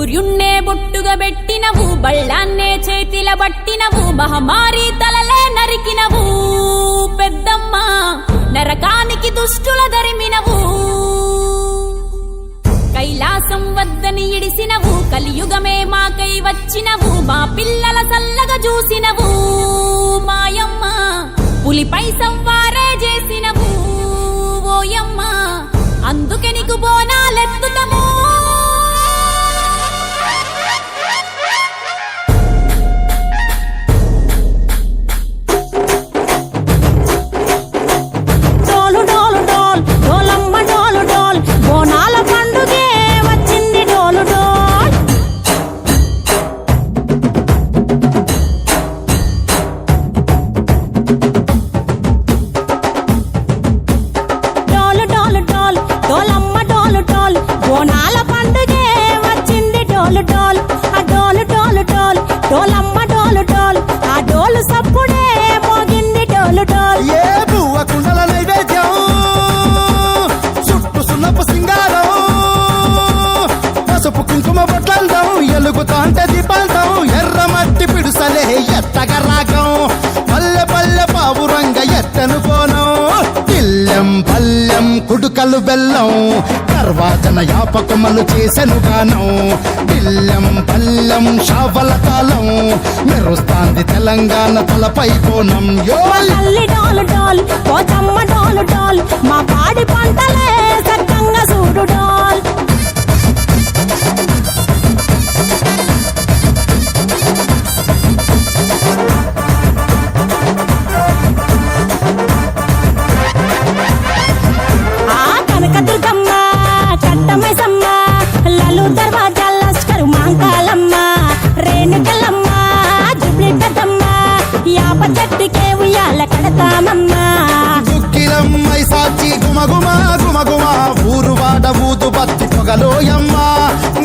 సూర్యున్నే బొట్టుగా పెట్టినవు, బళ్ళాన్నే చేతిల బట్టినవు, మహమారి తలలే నరికినవు పెద్దమ్మ, నరకానికి దుష్టుల దరిమినవు. కైలాసం వద్దని ఇడిసినవు, కలియుగమే మాకై వచ్చినవు, మా పిల్లల చల్లగా చూసినవు మాయమ్మ, పులిపై సవ్వారే చేసినవు ఓయమ్మ, అందుకే నీకు బోనాలెత్తుతము. కుడుకలు బెల్లం తర్వాతన యాపకమలు చేసెను గానం, బిల్లం పల్లెం షావల తాళం మెరుస్తాంది తెలంగాణ తలపై కోణం. మా పాడి పంటలే సక్కంగా చూడు డాల్. చెట్టుకే ఉయ్యాల కడతామమ్మా, దుక్కిలమ్మై సాచి గుమగుమా గుమగుమా, ఊరు వాడ ఊదు బత్తి పొగలోయమ్మ,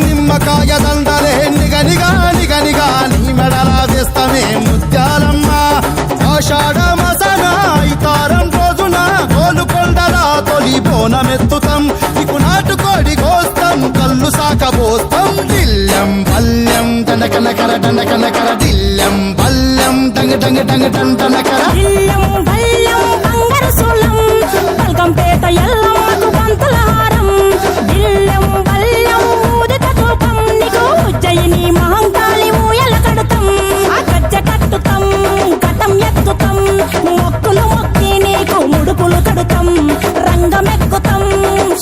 నిమ్మకాయ దండలే నిగనిగా నిగనిగా, నీ మెడలా వేస్తమే ముత్యాలమ్మ. ఆషాఢ మసన ఇతారం రోజున గోలుకొండలా తొలి బోనమెత్తుతాం, నీకు నాటుకోడి కోస్తాం, కళ్ళు సాకబోస్తాం. దిల్లం పల్లెం దండకనకర దండకనకర, దిల్లం పల్లెం డంగ డంగ డంగ డండనకర, దిల్లం పల్లెం బంగారు సూలం, బల్కంపేట ఎల్లమ్మకు పంతుల హారం. దిల్లం పల్లెం ఊదిత ధూపం, నీకు ఉజ్జయిని మహంకాళి ఊయల కడుతాం, ఆ గజ్జ కట్టుతాం కటం ఎత్తుతాం, మొక్కులు మొక్కి నీకు ముడుపులు కడుతాం, రంగమెక్కుతాం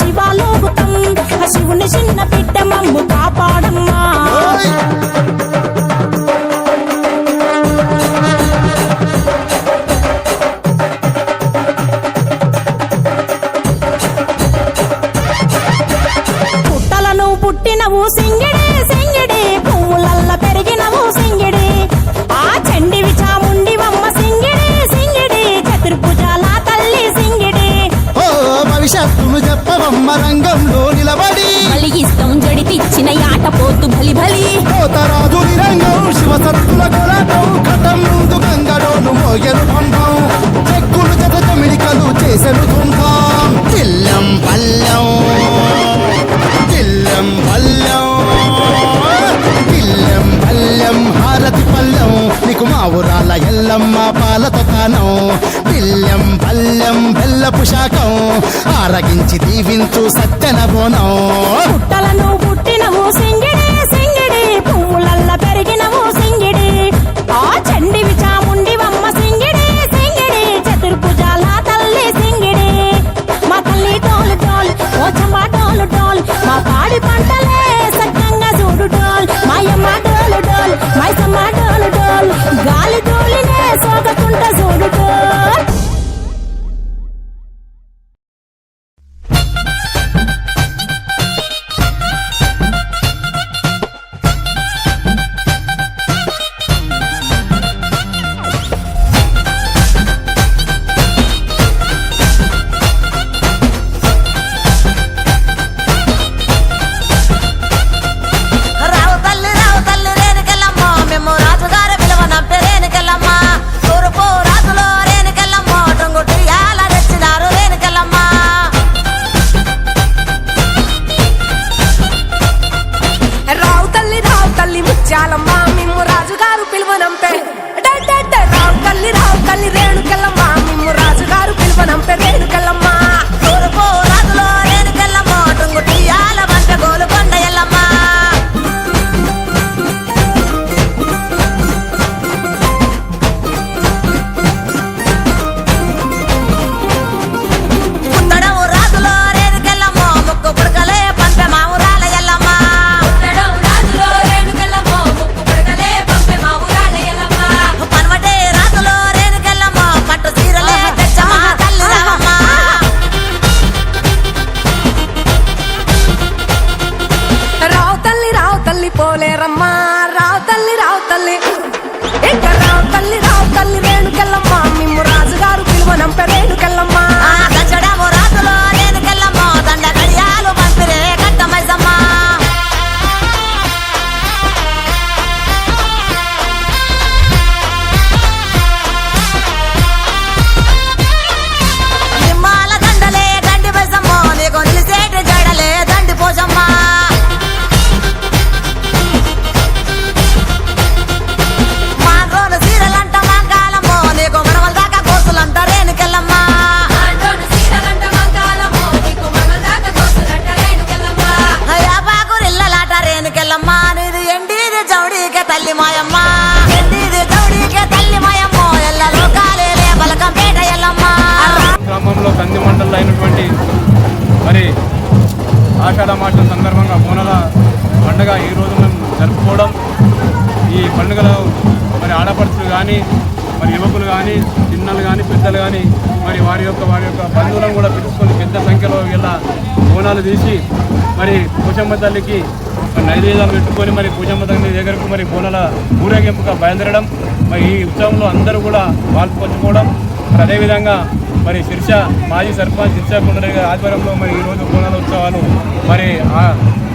శివాలోగుతాం, ఆ శివుని చిన్న బిడ్డ మమ్ము కాపాడమ్మా. పుట్టినవు సింగిడి సింగిడి, పువ్వులల్ల పెరిగినవు సింగిడి, ఆ చండివి చాముండివమ్మ సింగిడి సింగిడి, చతుర్భుజాల తల్లి సింగిడి. ఓ భవిష్యత్తును చెప్పవమ్మ రంగంలో నిలబడి, బలిగిస్తాం జడితిచ్చిన యాట పోతు బలి బలి, పోతరాజు నిరంగం శివసత్తుల కొలాటం, కటం ముందు గంగడోను మోయను పంపం, చెక్కులు జత చమిడికలు చేసెను తుంపం. దిల్లం పల్లెం దిల్లం పల్లెం దిల్లం పల్లెం హారతి పల్లెం, నీకు మా ఊరాల ఎల్లమ్మ పాలతో కానం, దిల్లం పల్లెం బెల్లపు శాఖం, ఆరగించి దీవించు సత్యన బోనం. పుట్టలను పుట్టినవు సింగిడి సింగిడి, పువ్వులల్ల పెరిగినవు సింగిడి, ఆ చండివి చాముండివమ్మ సింగిడి సింగిడి, చతుర్భుజాల తల్లి సింగిడి. మా తల్లి డోలు డోల్ ఓ చంబా డోలు డోల్, మా పాడి పంటలే సక్కంగా చూడు డోల్, మాయమ్మ డోలు డోల్ మైసమ్మ డోలు డోల్, గాలి డోలినే సోకకుంట చూడు డోల్. ఆషాఢ మాసం సందర్భంగా బోనాల పండుగ ఈరోజు మేము జరుపుకోవడం. ఈ పండుగలో మరి ఆడపడుచులు కానీ మరి యువకులు కానీ చిన్నలు కానీ పెద్దలు కానీ మరి వారి యొక్క బంధువులను కూడా పిలుచుకొని పెద్ద సంఖ్యలో ఇలా బోనాలు తీసి మరి పోచమ్మ తల్లికి నైవేద్యాలు పెట్టుకొని మరి పోచమ్మ తల్లి దగ్గరకు మరి బోనాల ఊరేగింపుగా బయలుదేరడం. మరి ఈ ఉత్సవంలో అందరూ కూడా పాల్పంచుకోవడం. మరి అదేవిధంగా మరి శిర్ష మాజీ సర్పంచ్ శిర్ష కొండరెడ్డి గారి ఆధ్వర్యంలో మరి ఈరోజు బోనాల ఉత్సవాలు మరి ఆ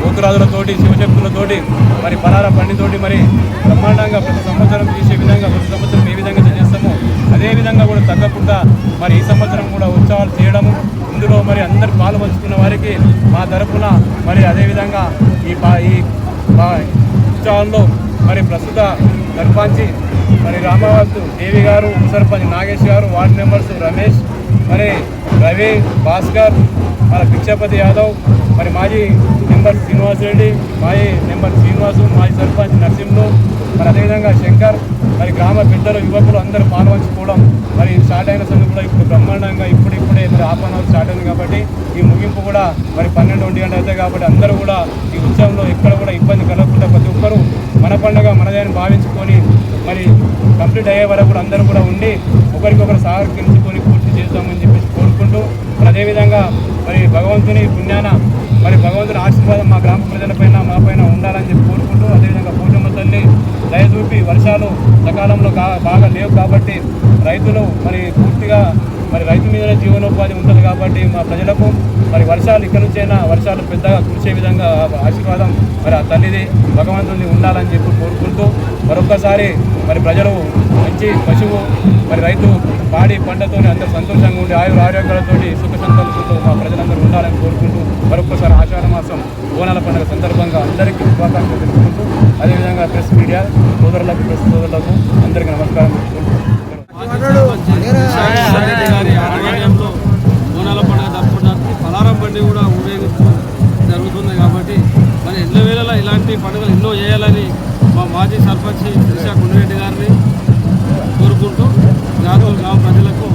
పోతురాజులతోటి శివశక్తులతోటి మరి పలార బండితోటి మరి బ్రహ్మాండంగా ప్రతి సంవత్సరం చేసే విధంగా ప్రతి సంవత్సరం ఏ విధంగా చేస్తామో అదేవిధంగా కూడా తగ్గకుండా మరి ఈ సంవత్సరం కూడా ఉత్సవాలు చేయడము. ఇందులో మరి అందరు పాలు పంచుకున్న వారికి మా తరఫున మరి అదేవిధంగా ఈ ఉత్సవాల్లో మరి ప్రస్తుత సర్పంచి మరి రామావత్ దేవి గారు, ఉప సర్పంచ్ నాగేష్ గారు, వార్డు మెంబర్స్ రమేష్, మరి రవి, భాస్కర్, మన భిక్షపతి యాదవ్, మరి మాజీ నెంబర్ శ్రీనివాస్ రెడ్డి, మాజీ నెంబర్ శ్రీనివాసు, మాజీ సర్పంచ్ నరసింహులు, మరి అదేవిధంగా శంకర్, మరి గ్రామ పెద్దలు యువకులు అందరూ పాల్పంచుకోవడం. మరి స్టార్ట్ అయిన సందుకు కూడా ఇప్పుడు బ్రహ్మాండంగా ఇప్పుడే మరి హాఫ్ అన్ అవర్ స్టార్ట్ అయింది కాబట్టి ఈ ముగింపు కూడా మరి 12-1 గంటలు అవుతాయి కాబట్టి అందరూ కూడా ఈ ఉత్సవంలో ఎక్కడ కూడా ఇబ్బంది కలగకుండా ప్రతి ఒక్కరూ మన పండుగ మనదని భావించుకొని మరి కంప్లీట్ అయ్యే వరకు కూడా అందరూ కూడా ఉండి ఒకరికొకరు సహకరించుకొని పూర్తి చేస్తామని చెప్పేసి కోరుకుంటూ మరి అదేవిధంగా మరి భగవంతుని పుణ్యాన మరి భగవంతుని ఆశీర్వాదం మా గ్రామ ప్రజలపైన మా పైన ఉండాలని చెప్పి కోరుకుంటూ అదేవిధంగా పోచమ్మ తల్లి దయచూపి వర్షాలు సకాలంలో బాగా లేవు కాబట్టి రైతులు మరి పూర్తిగా మరి రైతు మీదనే జీవనోపాధి ఉంటుంది కాబట్టి మా ప్రజలకు మరి వర్షాలు ఇక్కడ నుంచైనా వర్షాలు పెద్దగా కురిసే విధంగా ఆశీర్వాదం మరి ఆ తల్లిది భగవంతుని ఉండాలని చెప్పి కోరుకుంటూ మరొక్కసారి మరి ప్రజలు మంచి పశువు మరి రైతు పాడి పంటతో అందరూ సంతోషంగా ఉండి ఆరోగ్యాలతో సుఖ సంతోషంతో మా ప్రజలందరూ ఉండాలని కోరుకుంటూ మరొక్కసారి ఆషాఢ మాసం బోనాల పండుగ సందర్భంగా అందరికీ శుభాకాంక్షలు తెలుపుకుంటూ అదేవిధంగా ప్రెస్ మీడియా సోదరులకు అందరికీ నమస్కారం గారి ఆధ్వర్యంలో బోనాల పండుగ జరుపుకోవడానికి పలారం బండి కూడా ఊరేగింపు జరుగుతుంది కాబట్టి మరి ఎన్నో వేళలా ఇలాంటి పండుగలు ఎన్నో చేయాలని మా మాజీ సర్పంచ్ శ్రీశా కొండరెడ్డి గారిని కోరుకుంటూ గ్రామ ప్రజలకు